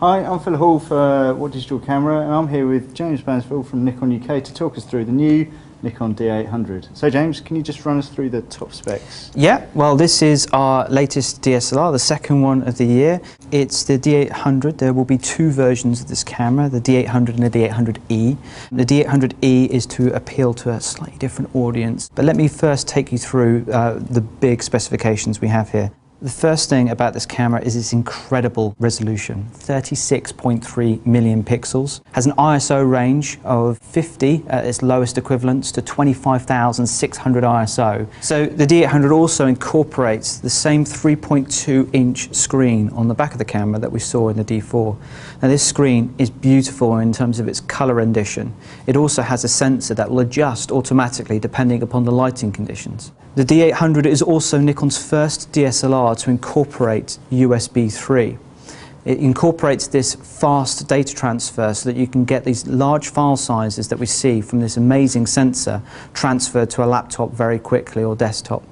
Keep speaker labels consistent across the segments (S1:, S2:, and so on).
S1: Hi, I'm Phil Hall for What Digital Camera, and I'm here with James Bansfield from Nikon UK to talk us through the new Nikon D800. So James, can you just run us through the top specs?
S2: Yeah, well this is our latest DSLR, the second one of the year. It's the D800. There will be two versions of this camera, the D800 and the D800E. The D800E is to appeal to a slightly different audience. But let me first take you through the big specifications we have here. The first thing about this camera is its incredible resolution, 36.3 million pixels, has an ISO range of 50 at its lowest equivalents to 25,600 ISO. So the D800 also incorporates the same 3.2-inch screen on the back of the camera that we saw in the D4. Now this screen is beautiful in terms of its color rendition. It also has a sensor that will adjust automatically depending upon the lighting conditions. The D800 is also Nikon's first DSLR to incorporate USB 3. It incorporates this fast data transfer so that you can get these large file sizes that we see from this amazing sensor transferred to a laptop very quickly or desktop.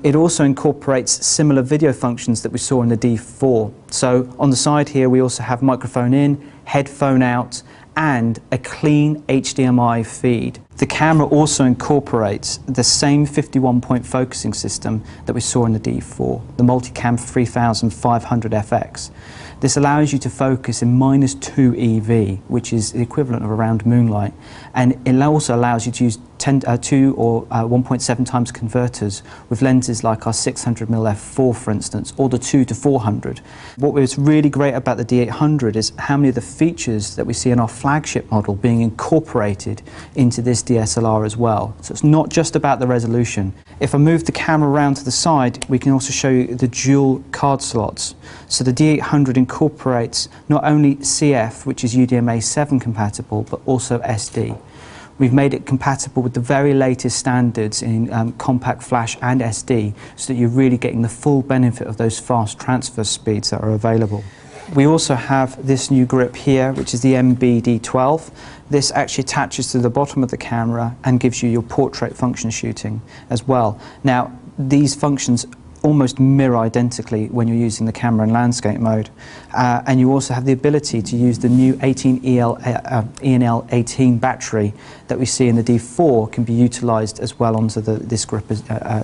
S2: It also incorporates similar video functions that we saw in the D4. So on the side here we also have microphone in, headphone out, and a clean HDMI feed. The camera also incorporates the same 51-point focusing system that we saw in the D4, the Multicam 3500 FX. This allows you to focus in -2 EV, which is the equivalent of around moonlight, and it also allows you to use 2 or 1.7 times converters with lenses like our 600mm f4, for instance, or the 2 to 400. What was really great about the D800 is how many of the features that we see in our flagship model being incorporated into this DSLR as well. So it's not just about the resolution. If I move the camera around to the side, we can also show you the dual card slots. So the D800 incorporates not only CF, which is UDMA7 compatible, but also SD. We've made it compatible with the very latest standards in compact flash and SD, so that you're really getting the full benefit of those fast transfer speeds that are available. We also have this new grip here, which is the MBD12. This actually attaches to the bottom of the camera and gives you your portrait function shooting as well. Now, these functions almost mirror identically when you're using the camera in landscape mode. And you also have the ability to use the new 18EL ENL18 battery that we see in the D4 can be utilised as well onto this grip,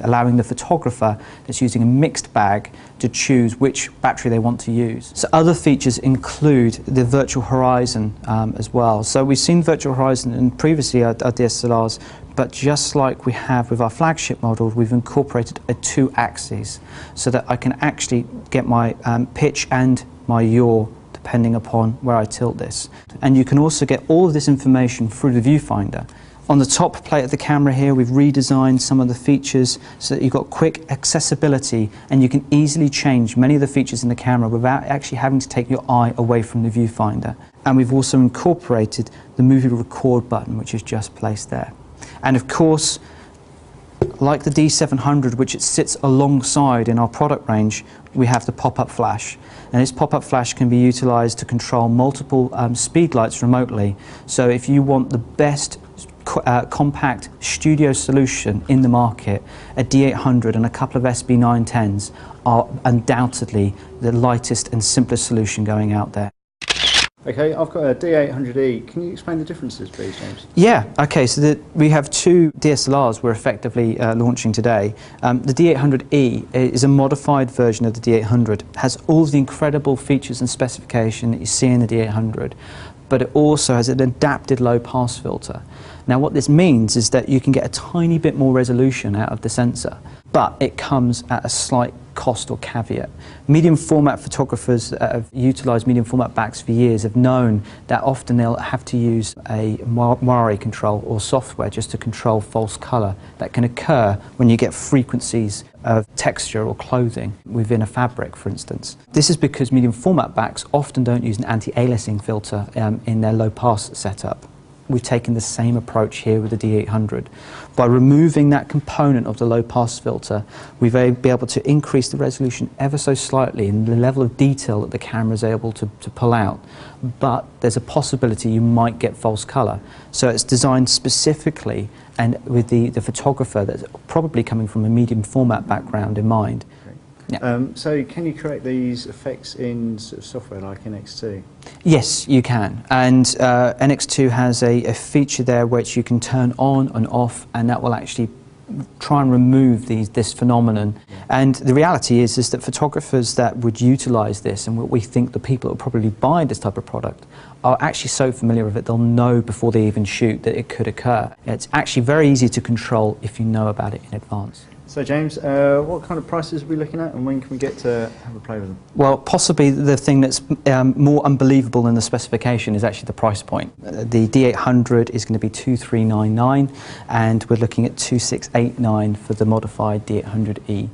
S2: allowing the photographer that's using a mixed bag to choose which battery they want to use. So other features include the virtual horizon as well. So we've seen virtual horizon in previously our DSLRs, but just like we have with our flagship model, we've incorporated a 2 axes so that I can actually get my pitch and my yaw depending upon where I tilt this. And you can also get all of this information through the viewfinder. On the top plate of the camera here, we've redesigned some of the features so that you've got quick accessibility and you can easily change many of the features in the camera without actually having to take your eye away from the viewfinder. And we've also incorporated the movie record button, which is just placed there. And of course, like the D700, which it sits alongside in our product range, we have the pop-up flash. And this pop-up flash can be utilised to control multiple speed lights remotely. So if you want the best compact studio solution in the market, a D800 and a couple of SB910s are undoubtedly the lightest and simplest solution going out there.
S1: Okay, I've got a D800E. Can you explain the differences, please, James?
S2: Yeah, okay, so we have two DSLRs we're effectively launching today. The D800E is a modified version of the D800. It has all of the incredible features and specification that you see in the D800, but it also has an adapted low-pass filter. Now what this means is that you can get a tiny bit more resolution out of the sensor, but it comes at a slight cost or caveat. Medium format photographers that have utilised medium format backs for years have known that often they'll have to use a moire control or software just to control false colour that can occur when you get frequencies of texture or clothing within a fabric, for instance. This is because medium format backs often don't use an anti-aliasing filter in their low pass setup. We've taken the same approach here with the D800. By removing that component of the low pass filter, we've been able to increase the resolution ever so slightly in the level of detail that the camera is able to pull out. But there's a possibility you might get false colour. So it's designed specifically and with the photographer that's probably coming from a medium format background in mind. Yeah.
S1: So can you create these effects in sort of software like NX2?
S2: Yes, you can. And NX2 has a feature there which you can turn on and off, and that will actually try and remove this phenomenon. And the reality is that photographers that would utilize this, and what we think the people that will probably buy this type of product, are actually so familiar with it, they'll know before they even shoot that it could occur. It's actually very easy to control if you know about it in advance.
S1: So James, what kind of prices are we looking at, and when can we get to have a play with them?
S2: Well, possibly the thing that's more unbelievable than the specification is actually the price point. The D800 is going to be 2399, and we're looking at 2689 for the modified D800E.